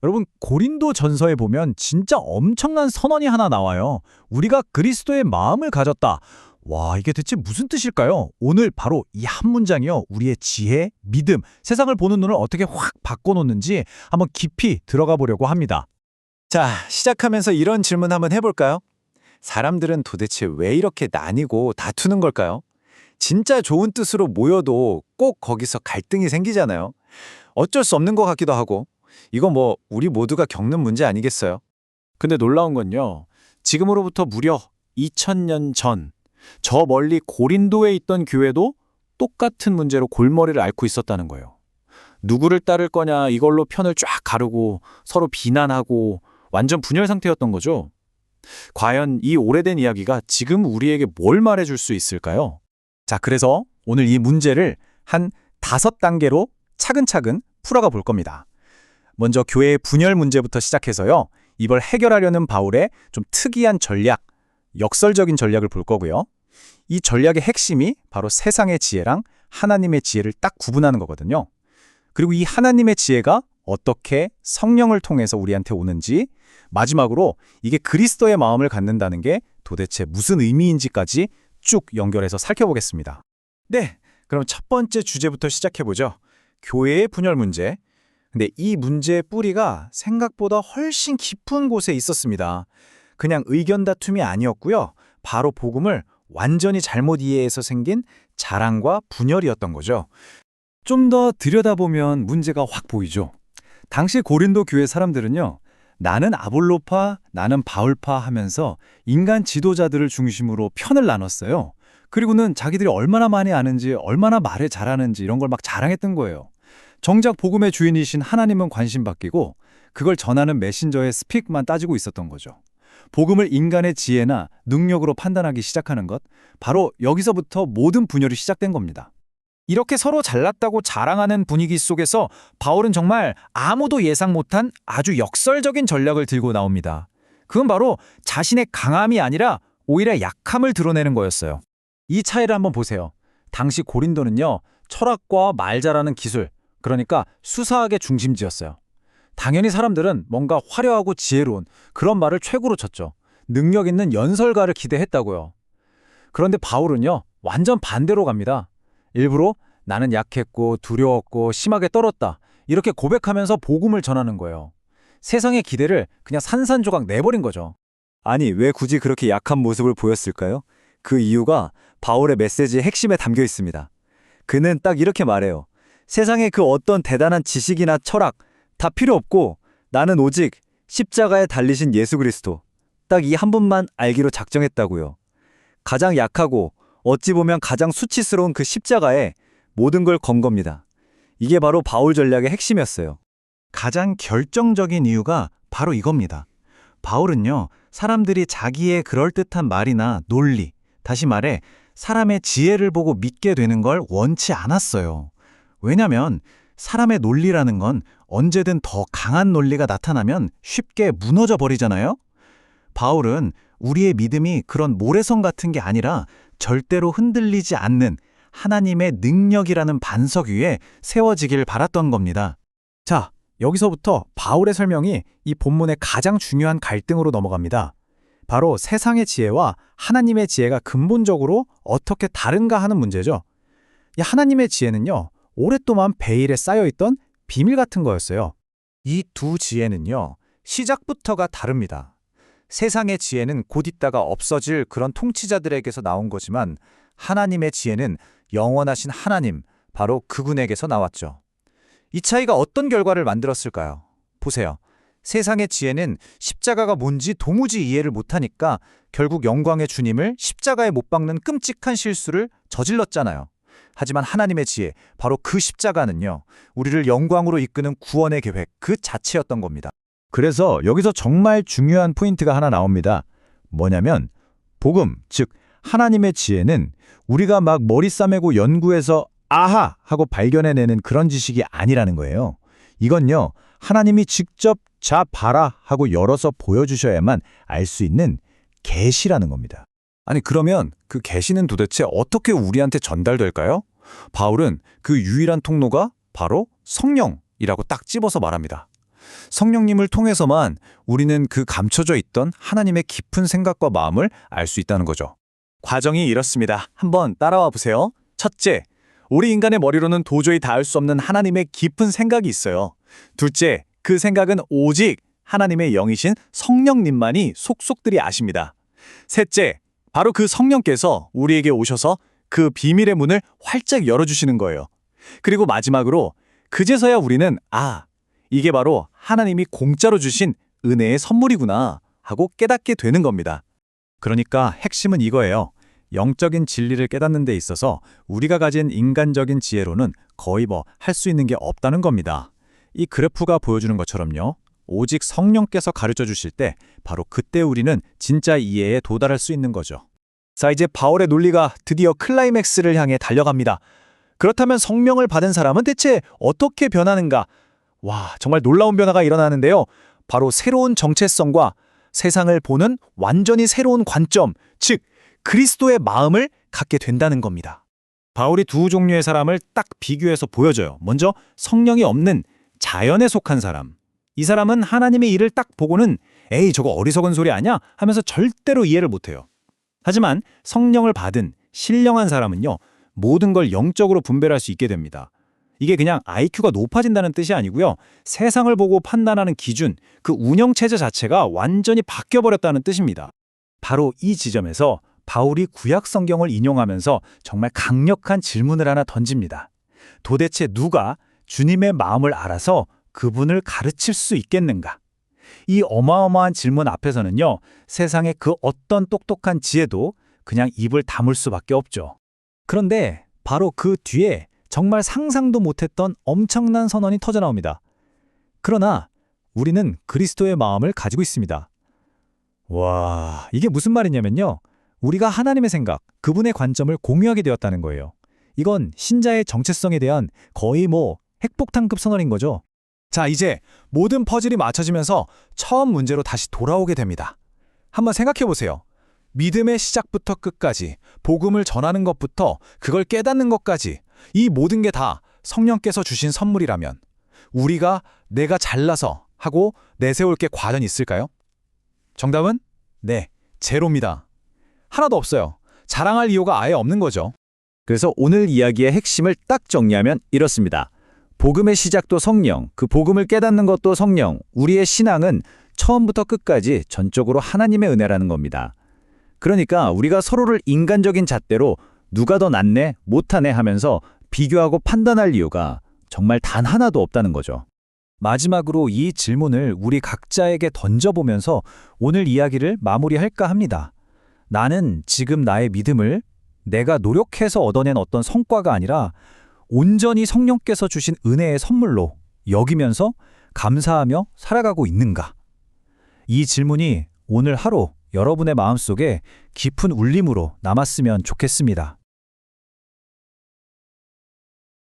여러분, 고린도 전서에 보면 진짜 엄청난 선언이 하나 나와요. 우리가 그리스도의 마음을 가졌다. 와, 이게 대체 무슨 뜻일까요? 오늘 바로 이 한 문장이요. 우리의 지혜, 믿음, 세상을 보는 눈을 어떻게 확 바꿔놓는지 한번 깊이 들어가 보려고 합니다. 자, 시작하면서 이런 질문 한번 해볼까요? 사람들은 도대체 왜 이렇게 나뉘고 다투는 걸까요? 진짜 좋은 뜻으로 모여도 꼭 거기서 갈등이 생기잖아요. 어쩔 수 없는 것 같기도 하고. 이거 우리 모두가 겪는 문제 아니겠어요? 근데 놀라운 건요. 지금으로부터 무려 2000년 전, 저 멀리 고린도에 있던 교회도 똑같은 문제로 골머리를 앓고 있었다는 거예요. 누구를 따를 거냐 이걸로 편을 쫙 가르고 서로 비난하고 완전 분열 상태였던 거죠. 과연 이 오래된 이야기가 지금 우리에게 뭘 말해줄 수 있을까요? 자, 그래서 오늘 이 문제를 한 5단계로 차근차근 풀어가 볼 겁니다. 먼저 교회의 분열 문제부터 시작해서요. 이걸 해결하려는 바울의 좀 특이한 전략, 역설적인 전략을 볼 거고요. 이 전략의 핵심이 바로 세상의 지혜랑 하나님의 지혜를 딱 구분하는 거거든요. 그리고 이 하나님의 지혜가 어떻게 성령을 통해서 우리한테 오는지, 마지막으로 이게 그리스도의 마음을 갖는다는 게 도대체 무슨 의미인지까지 쭉 연결해서 살펴보겠습니다. 네, 그럼 첫 번째 주제부터 시작해보죠. 교회의 분열 문제. 근데 이 문제의 뿌리가 생각보다 훨씬 깊은 곳에 있었습니다. 그냥 의견 다툼이 아니었고요. 바로 복음을 완전히 잘못 이해해서 생긴 자랑과 분열이었던 거죠. 좀 더 들여다보면 문제가 확 보이죠. 당시 고린도 교회 사람들은요. 나는 아볼로파, 나는 바울파 하면서 인간 지도자들을 중심으로 편을 나눴어요. 그리고는 자기들이 얼마나 많이 아는지, 얼마나 말을 잘하는지 이런 걸 막 자랑했던 거예요. 정작 복음의 주인이신 하나님은 관심 바뀌고 그걸 전하는 메신저의 스픽만 따지고 있었던 거죠. 복음을 인간의 지혜나 능력으로 판단하기 시작하는 것, 바로 여기서부터 모든 분열이 시작된 겁니다. 이렇게 서로 잘났다고 자랑하는 분위기 속에서 바울은 정말 아무도 예상 못한 아주 역설적인 전략을 들고 나옵니다. 그건 바로 자신의 강함이 아니라 오히려 약함을 드러내는 거였어요. 이 차이를 한번 보세요. 당시 고린도는요, 철학과 말 잘하는 기술, 그러니까 수사학의 중심지였어요. 당연히 사람들은 뭔가 화려하고 지혜로운 그런 말을 최고로 쳤죠. 능력 있는 연설가를 기대했다고요. 그런데 바울은요, 완전 반대로 갑니다. 일부러 나는 약했고 두려웠고 심하게 떨었다. 이렇게 고백하면서 복음을 전하는 거예요. 세상의 기대를 그냥 산산조각 내버린 거죠. 아니, 왜 굳이 그렇게 약한 모습을 보였을까요? 그 이유가 바울의 메시지의 핵심에 담겨 있습니다. 그는 딱 이렇게 말해요. 세상의 그 어떤 대단한 지식이나 철학 다 필요 없고 나는 오직 십자가에 달리신 예수 그리스도 딱 이 한 분만 알기로 작정했다고요. 가장 약하고 어찌 보면 가장 수치스러운 그 십자가에 모든 걸 건 겁니다. 이게 바로 바울 전략의 핵심이었어요. 가장 결정적인 이유가 바로 이겁니다. 바울은요, 사람들이 자기의 그럴듯한 말이나 논리, 다시 말해 사람의 지혜를 보고 믿게 되는 걸 원치 않았어요. 왜냐면 사람의 논리라는 건 언제든 더 강한 논리가 나타나면 쉽게 무너져 버리잖아요. 바울은 우리의 믿음이 그런 모래성 같은 게 아니라 절대로 흔들리지 않는 하나님의 능력이라는 반석 위에 세워지길 바랐던 겁니다. 자, 여기서부터 바울의 설명이 이 본문의 가장 중요한 갈등으로 넘어갑니다. 바로 세상의 지혜와 하나님의 지혜가 근본적으로 어떻게 다른가 하는 문제죠. 이 하나님의 지혜는요, 오랫동안 베일에 쌓여있던 비밀 같은 거였어요. 이 두 지혜는요, 시작부터가 다릅니다. 세상의 지혜는 곧 있다가 없어질 그런 통치자들에게서 나온 거지만 하나님의 지혜는 영원하신 하나님, 바로 그분에게서 나왔죠. 이 차이가 어떤 결과를 만들었을까요? 보세요. 세상의 지혜는 십자가가 뭔지 도무지 이해를 못하니까 결국 영광의 주님을 십자가에 못 박는 끔찍한 실수를 저질렀잖아요. 하지만 하나님의 지혜, 바로 그 십자가는요, 우리를 영광으로 이끄는 구원의 계획 그 자체였던 겁니다. 그래서 여기서 정말 중요한 포인트가 하나 나옵니다. 뭐냐면 복음, 즉 하나님의 지혜는 우리가 막 머리 싸매고 연구해서 아하! 하고 발견해내는 그런 지식이 아니라는 거예요. 이건요, 하나님이 직접 자 봐라 하고 열어서 보여주셔야만 알 수 있는 계시라는 겁니다. 아니, 그러면 그 계시는 도대체 어떻게 우리한테 전달될까요? 바울은 그 유일한 통로가 바로 성령이라고 딱 집어서 말합니다. 성령님을 통해서만 우리는 그 감춰져 있던 하나님의 깊은 생각과 마음을 알 수 있다는 거죠. 과정이 이렇습니다. 한번 따라와 보세요. 첫째, 우리 인간의 머리로는 도저히 닿을 수 없는 하나님의 깊은 생각이 있어요. 둘째, 그 생각은 오직 하나님의 영이신 성령님만이 속속들이 아십니다. 셋째, 바로 그 성령께서 우리에게 오셔서 그 비밀의 문을 활짝 열어주시는 거예요. 그리고 마지막으로 그제서야 우리는 이게 바로 하나님이 공짜로 주신 은혜의 선물이구나 하고 깨닫게 되는 겁니다. 그러니까 핵심은 이거예요. 영적인 진리를 깨닫는 데 있어서 우리가 가진 인간적인 지혜로는 거의 할 수 있는 게 없다는 겁니다. 이 그래프가 보여주는 것처럼요. 오직 성령께서 가르쳐 주실 때 바로 그때 우리는 진짜 이해에 도달할 수 있는 거죠. 자, 이제 바울의 논리가 드디어 클라이맥스를 향해 달려갑니다. 그렇다면 성령을 받은 사람은 대체 어떻게 변하는가? 와, 정말 놀라운 변화가 일어나는데요. 바로 새로운 정체성과 세상을 보는 완전히 새로운 관점, 즉 그리스도의 마음을 갖게 된다는 겁니다. 바울이 두 종류의 사람을 딱 비교해서 보여줘요. 먼저 성령이 없는 자연에 속한 사람. 이 사람은 하나님의 일을 딱 보고는 에이 저거 어리석은 소리 아니야? 하면서 절대로 이해를 못해요. 하지만 성령을 받은 신령한 사람은요. 모든 걸 영적으로 분별할 수 있게 됩니다. 이게 그냥 IQ가 높아진다는 뜻이 아니고요. 세상을 보고 판단하는 기준, 그 운영체제 자체가 완전히 바뀌어버렸다는 뜻입니다. 바로 이 지점에서 바울이 구약 성경을 인용하면서 정말 강력한 질문을 하나 던집니다. 도대체 누가 주님의 마음을 알아서 그분을 가르칠 수 있겠는가? 이 어마어마한 질문 앞에서는요. 세상의 그 어떤 똑똑한 지혜도 그냥 입을 다물 수밖에 없죠. 그런데 바로 그 뒤에 정말 상상도 못했던 엄청난 선언이 터져나옵니다. 그러나 우리는 그리스도의 마음을 가지고 있습니다. 와, 이게 무슨 말이냐면요. 우리가 하나님의 생각, 그분의 관점을 공유하게 되었다는 거예요. 이건 신자의 정체성에 대한 거의 핵폭탄급 선언인 거죠. 자, 이제 모든 퍼즐이 맞춰지면서 처음 문제로 다시 돌아오게 됩니다. 한번 생각해 보세요. 믿음의 시작부터 끝까지, 복음을 전하는 것부터 그걸 깨닫는 것까지 이 모든 게 다 성령께서 주신 선물이라면 우리가 내가 잘나서 하고 내세울 게 과연 있을까요? 정답은 네, 제로입니다. 하나도 없어요. 자랑할 이유가 아예 없는 거죠. 그래서 오늘 이야기의 핵심을 딱 정리하면 이렇습니다. 복음의 시작도 성령, 그 복음을 깨닫는 것도 성령, 우리의 신앙은 처음부터 끝까지 전적으로 하나님의 은혜라는 겁니다. 그러니까 우리가 서로를 인간적인 잣대로 누가 더 낫네, 못하네 하면서 비교하고 판단할 이유가 정말 단 하나도 없다는 거죠. 마지막으로 이 질문을 우리 각자에게 던져보면서 오늘 이야기를 마무리할까 합니다. 나는 지금 나의 믿음을 내가 노력해서 얻어낸 어떤 성과가 아니라 온전히 성령께서 주신 은혜의 선물로 여기면서 감사하며 살아가고 있는가? 이 질문이 오늘 하루 여러분의 마음속에 깊은 울림으로 남았으면 좋겠습니다.